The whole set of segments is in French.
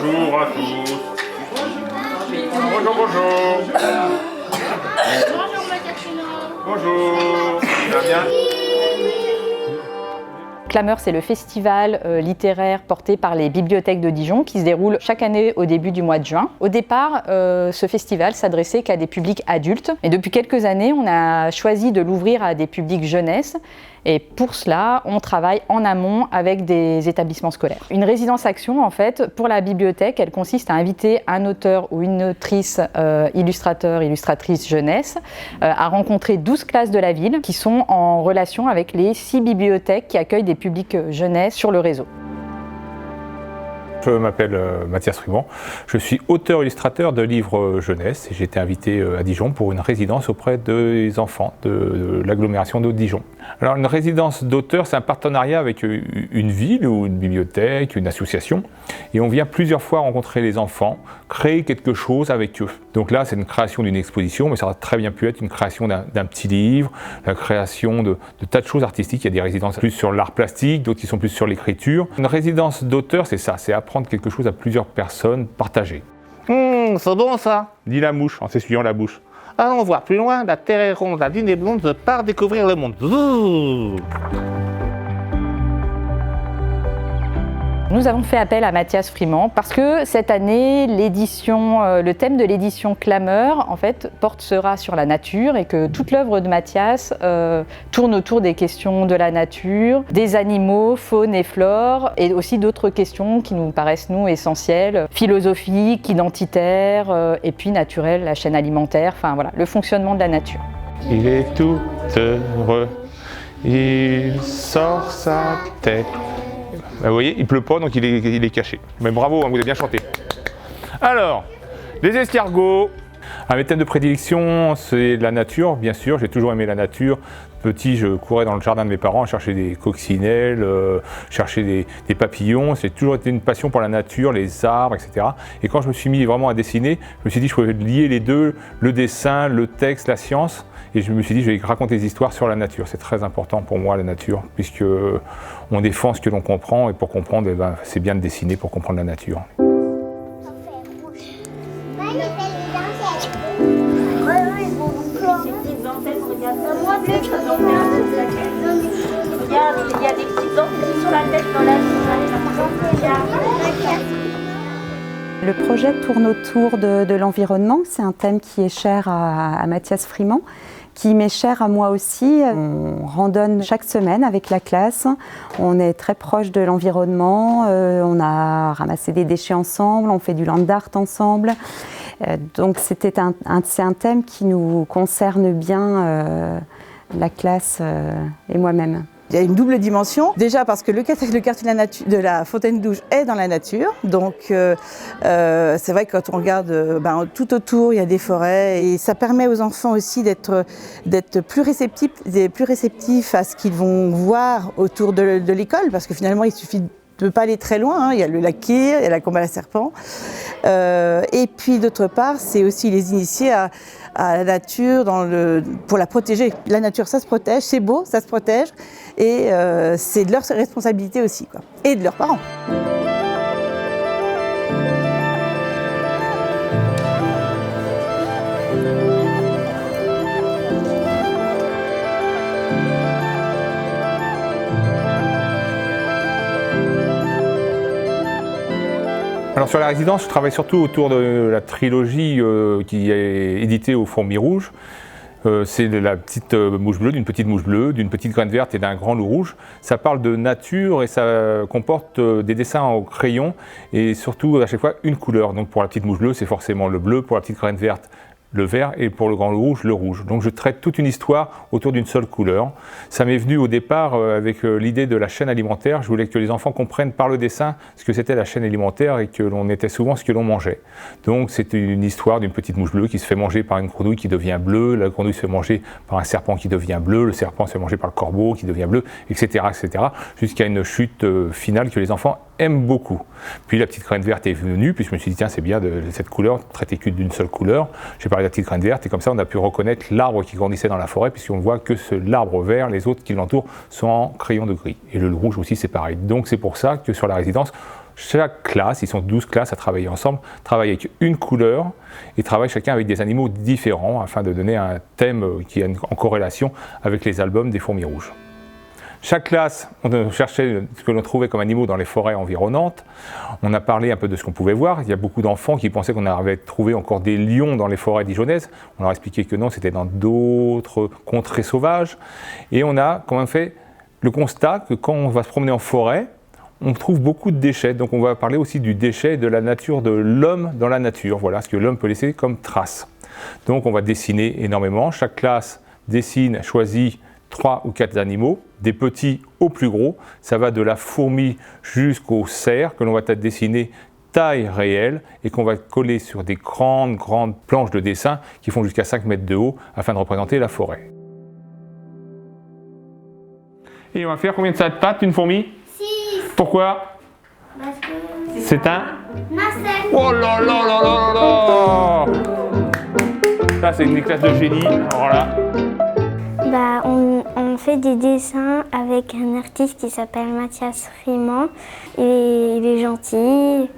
Bonjour à tous. Bonjour, bonjour. Bonjour, Matachino. Bonjour. Ça va bien? Clameur, c'est le festival littéraire porté par les bibliothèques de Dijon qui se déroule chaque année au début du mois de juin. Au départ, ce festival s'adressait qu'à des publics adultes. Et depuis quelques années, on a choisi de l'ouvrir à des publics jeunesse. Et pour cela, on travaille en amont avec des établissements scolaires. Une résidence action, en fait, pour la bibliothèque, elle consiste à inviter un auteur ou une autrice, illustrateur, illustratrice jeunesse, à rencontrer 12 classes de la ville qui sont en relation avec les 6 bibliothèques qui accueillent des publics jeunesse sur le réseau. Je m'appelle Mathias Friment, je suis auteur-illustrateur de livres jeunesse et j'ai été invité à Dijon pour une résidence auprès des enfants de l'agglomération de Dijon. Alors une résidence d'auteur, c'est un partenariat avec une ville ou une bibliothèque, une association, et on vient plusieurs fois rencontrer les enfants, créer quelque chose avec eux. Donc là, c'est une création d'une exposition, mais ça aurait très bien pu être une création d'un petit livre, la création de tas de choses artistiques. Il y a des résidences plus sur l'art plastique, d'autres qui sont plus sur l'écriture. Une résidence d'auteur, c'est ça, c'est apprendre quelque chose à plusieurs personnes, partager. C'est bon ça. Dit la mouche en s'essuyant la bouche. Allons voir plus loin, la terre est ronde, la dîne est blonde, je pars découvrir le monde. Zouh. Nous avons fait appel à Mathias Friment parce que cette année, le thème de l'édition Clameur, en fait, sera sur la nature et que toute l'œuvre de Mathias tourne autour des questions de la nature, des animaux, faune et flore, et aussi d'autres questions qui nous paraissent, nous, essentielles, philosophiques, identitaires, et puis naturelles, la chaîne alimentaire, enfin voilà, le fonctionnement de la nature. Il est tout heureux, il sort sa tête. Vous voyez, il pleut pas, donc il est caché. Mais bravo, vous avez bien chanté. Alors, les escargots. Mes thèmes de prédilection, c'est la nature, bien sûr. J'ai toujours aimé la nature. Petit, je courais dans le jardin de mes parents, chercher des coccinelles, chercher des papillons. C'est toujours été une passion pour la nature, les arbres, etc. Et quand je me suis mis vraiment à dessiner, je me suis dit que je pouvais lier les deux, le dessin, le texte, la science. Et je me suis dit, je vais raconter des histoires sur la nature. C'est très important pour moi, la nature, puisque on défend ce que l'on comprend. Et pour comprendre, c'est bien de dessiner pour comprendre la nature. Regarde, il y a des petites antennes sur la tête dans la Le projet tourne autour de l'environnement. C'est un thème qui est cher à Mathias Friment, qui m'est cher à moi aussi. On randonne chaque semaine avec la classe. On est très proche de l'environnement. On a ramassé des déchets ensemble. On fait du land art ensemble. Donc c'est un thème qui nous concerne bien, la classe et moi-même. Il y a une double dimension, déjà parce que le quartier de la Fontaine Douge est dans la nature, donc c'est vrai que quand on regarde tout autour, il y a des forêts et ça permet aux enfants aussi d'être plus réceptifs à ce qu'ils vont voir autour de l'école, parce que finalement il suffit de ne pas aller très loin, hein. Il y a le lac Kyr, il y a la combe à la serpent, et puis d'autre part c'est aussi les initier à la nature pour la protéger. La nature, ça se protège, c'est beau, ça se protège, et c'est de leur responsabilité aussi, quoi, et de leurs parents. Alors sur la résidence, je travaille surtout autour de la trilogie qui est éditée au Fourmi Rouge. C'est de la petite mouche bleue, d'une petite mouche bleue, d'une petite graine verte et d'un grand loup rouge. Ça parle de nature et ça comporte des dessins au crayon et surtout à chaque fois une couleur. Donc pour la petite mouche bleue, c'est forcément le bleu, pour la petite graine verte, le vert, et pour le grand loup rouge, le rouge. Donc je traite toute une histoire autour d'une seule couleur. Ça m'est venu au départ avec l'idée de la chaîne alimentaire. Je voulais que les enfants comprennent par le dessin ce que c'était la chaîne alimentaire et que l'on était souvent ce que l'on mangeait. Donc c'est une histoire d'une petite mouche bleue qui se fait manger par une grenouille qui devient bleue, la grenouille se fait manger par un serpent qui devient bleu, le serpent se fait manger par le corbeau qui devient bleu, etc. etc. jusqu'à une chute finale que les enfants aiment beaucoup. Puis la petite graine verte est venue, puis je me suis dit tiens c'est bien de cette couleur, traiter que d'une seule couleur. J'ai parlé de la petite graine verte et comme ça on a pu reconnaître l'arbre qui grandissait dans la forêt puisqu'on voit que l'arbre vert, les autres qui l'entourent sont en crayon de gris. Et le rouge aussi c'est pareil. Donc c'est pour ça que sur la résidence, Chaque classe, ils sont 12 classes à travailler ensemble, travaillent avec une couleur et travaillent chacun avec des animaux différents afin de donner un thème qui est en corrélation avec les albums des fourmis rouges. Chaque classe, on cherchait ce que l'on trouvait comme animaux dans les forêts environnantes. On a parlé un peu de ce qu'on pouvait voir. Il y a beaucoup d'enfants qui pensaient qu'on avait trouvé encore des lions dans les forêts dijonnaises. On leur a expliqué que non, c'était dans d'autres contrées sauvages. Et on a quand même fait le constat que quand on va se promener en forêt, on trouve beaucoup de déchets. Donc on va parler aussi du déchet de la nature, de l'homme dans la nature. Voilà ce que l'homme peut laisser comme trace. Donc on va dessiner énormément. Chaque classe dessine, choisit 3 ou 4 animaux, des petits au plus gros. Ça va de la fourmi jusqu'au cerf que l'on va dessiner taille réelle et qu'on va coller sur des grandes planches de dessin qui font jusqu'à 5 mètres de haut afin de représenter la forêt. Et on va faire combien de pattes une fourmi? 6. Pourquoi? Parce que C'est un... nacelle. Oh là là là là là là! Ça c'est une classe de génie, voilà. Bah, on fait des dessins avec un artiste qui s'appelle Mathias Friment. Il est gentil,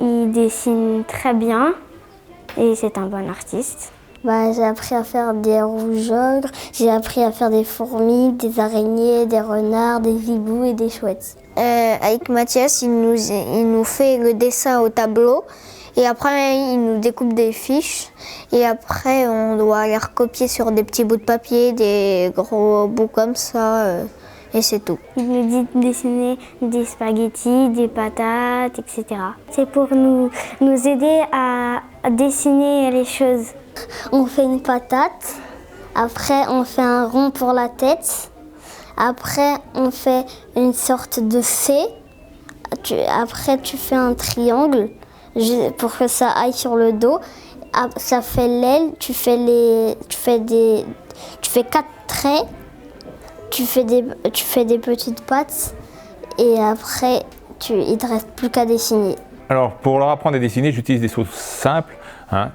il dessine très bien et c'est un bon artiste. Bah, j'ai appris à faire des rougeogres, j'ai appris à faire des fourmis, des araignées, des renards, des hiboux et des chouettes. Avec Mathias, il nous fait le dessin au tableau. Et après, il nous découpe des fiches. Et après, on doit les recopier sur des petits bouts de papier, des gros bouts comme ça. Et c'est tout. Il nous dit de dessiner des spaghettis, des patates, etc. C'est pour nous aider à dessiner les choses. On fait une patate. Après, on fait un rond pour la tête. Après, on fait une sorte de C. Après, tu fais un triangle pour que ça aille sur le dos. Ça fait l'aile, tu fais 4 traits, tu fais des petites pattes et après il te reste plus qu'à dessiner. Alors pour leur apprendre à dessiner, j'utilise des sauces simples,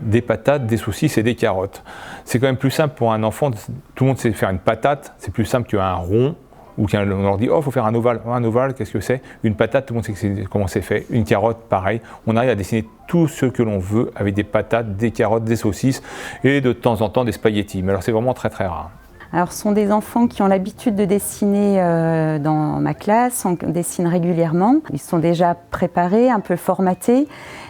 des patates, des saucisses et des carottes. C'est quand même plus simple pour un enfant, tout le monde sait faire une patate, c'est plus simple qu'un rond. Ou on leur dit, oh, il faut faire un ovale. Un ovale, qu'est-ce que c'est? Une patate, tout le monde sait comment c'est fait. Une carotte, pareil. On arrive à dessiner tout ce que l'on veut avec des patates, des carottes, des saucisses et de temps en temps des spaghettis. Mais alors, c'est vraiment très, très rare. Alors, ce sont des enfants qui ont l'habitude de dessiner dans ma classe. On dessine régulièrement. Ils sont déjà préparés, un peu formatés.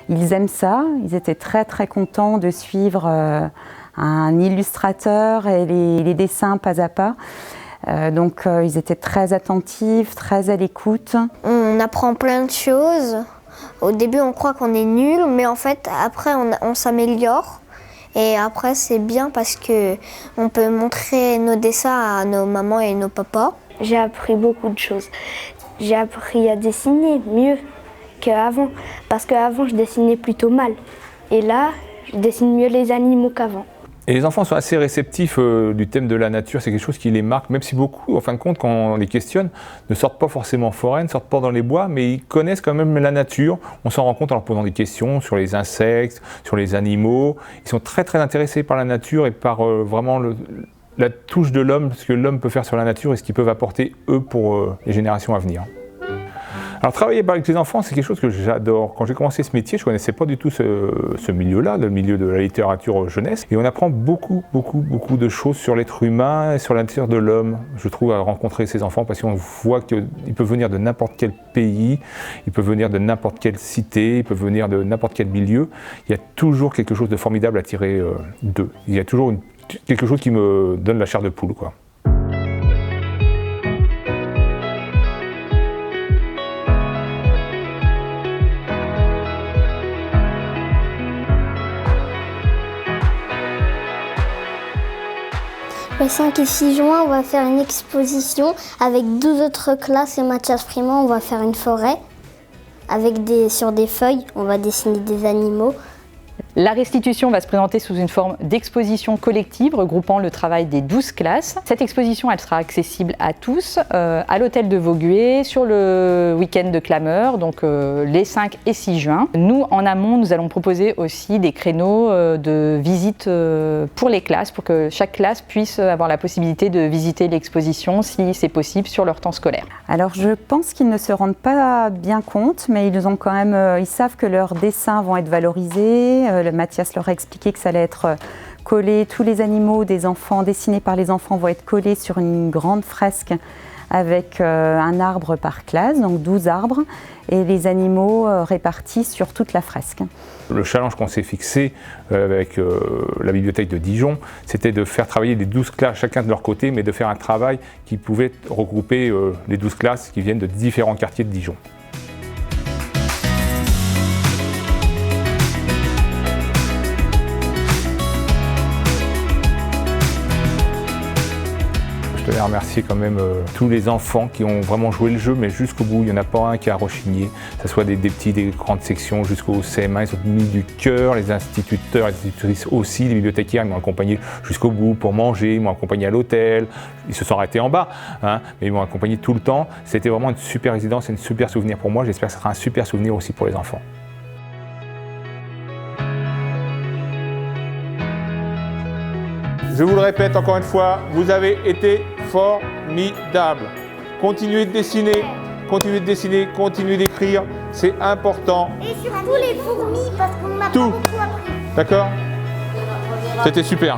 Ils aiment ça. Ils étaient très, très contents de suivre un illustrateur et les dessins pas à pas. Donc ils étaient très attentifs, très à l'écoute. On apprend plein de choses. Au début on croit qu'on est nul, mais en fait après on s'améliore. Et après c'est bien parce qu'on peut montrer nos dessins à nos mamans et nos papas. J'ai appris beaucoup de choses. J'ai appris à dessiner mieux qu'avant. Parce qu'avant je dessinais plutôt mal. Et là je dessine mieux les animaux qu'avant. Et les enfants sont assez réceptifs du thème de la nature, c'est quelque chose qui les marque, même si beaucoup, en fin de compte, quand on les questionne, ne sortent pas forcément en forêt, ne sortent pas dans les bois, mais ils connaissent quand même la nature. On s'en rend compte en leur posant des questions sur les insectes, sur les animaux. Ils sont très très intéressés par la nature et par vraiment la touche de l'homme, ce que l'homme peut faire sur la nature et ce qu'ils peuvent apporter eux pour les générations à venir. Alors travailler avec les enfants, c'est quelque chose que j'adore. Quand j'ai commencé ce métier, je ne connaissais pas du tout ce milieu-là, le milieu de la littérature jeunesse. Et on apprend beaucoup de choses sur l'être humain et sur la nature de l'homme, je trouve, à rencontrer ces enfants, parce qu'on voit qu'ils peuvent venir de n'importe quel pays, ils peuvent venir de n'importe quelle cité, ils peuvent venir de n'importe quel milieu. Il y a toujours quelque chose de formidable à tirer d'eux. Il y a toujours quelque chose qui me donne la chair de poule, quoi. Le 5 et 6 juin, on va faire une exposition avec 12 autres classes et Mathias Friment. On va faire une forêt sur des feuilles. On va dessiner des animaux. La restitution va se présenter sous une forme d'exposition collective regroupant le travail des 12 classes. Cette exposition, elle sera accessible à tous à l'hôtel de Vaugué sur le week-end de Clameur, donc les 5 et 6 juin. Nous, en amont, nous allons proposer aussi des créneaux de visite pour les classes, pour que chaque classe puisse avoir la possibilité de visiter l'exposition si c'est possible sur leur temps scolaire. Alors je pense qu'ils ne se rendent pas bien compte, mais ils ont quand même, ils savent que leurs dessins vont être valorisés. Mathias leur a expliqué que ça allait être collé, tous les animaux des enfants, dessinés par les enfants, vont être collés sur une grande fresque avec un arbre par classe, donc 12 arbres, et les animaux répartis sur toute la fresque. Le challenge qu'on s'est fixé avec la bibliothèque de Dijon, c'était de faire travailler les 12 classes chacun de leur côté, mais de faire un travail qui pouvait regrouper les 12 classes qui viennent de différents quartiers de Dijon. Je tenais à remercier quand même tous les enfants qui ont vraiment joué le jeu, mais jusqu'au bout. Il n'y en a pas un qui a rechigné, que ce soit des petits, des grandes sections jusqu'au CM1. Ils ont mis du cœur, les instituteurs, les institutrices aussi, les bibliothécaires, ils m'ont accompagné jusqu'au bout pour manger, ils m'ont accompagné à l'hôtel. Ils se sont arrêtés en bas, hein, mais ils m'ont accompagné tout le temps. C'était vraiment une super résidence et un super souvenir pour moi. J'espère que ce sera un super souvenir aussi pour les enfants. Je vous le répète encore une fois, vous avez été formidable. Continuez de dessiner, continuez d'écrire, c'est important. Et surtout les fourmis, parce qu'on m'a pas Tout. beaucoup appris. D'accord? C'était super.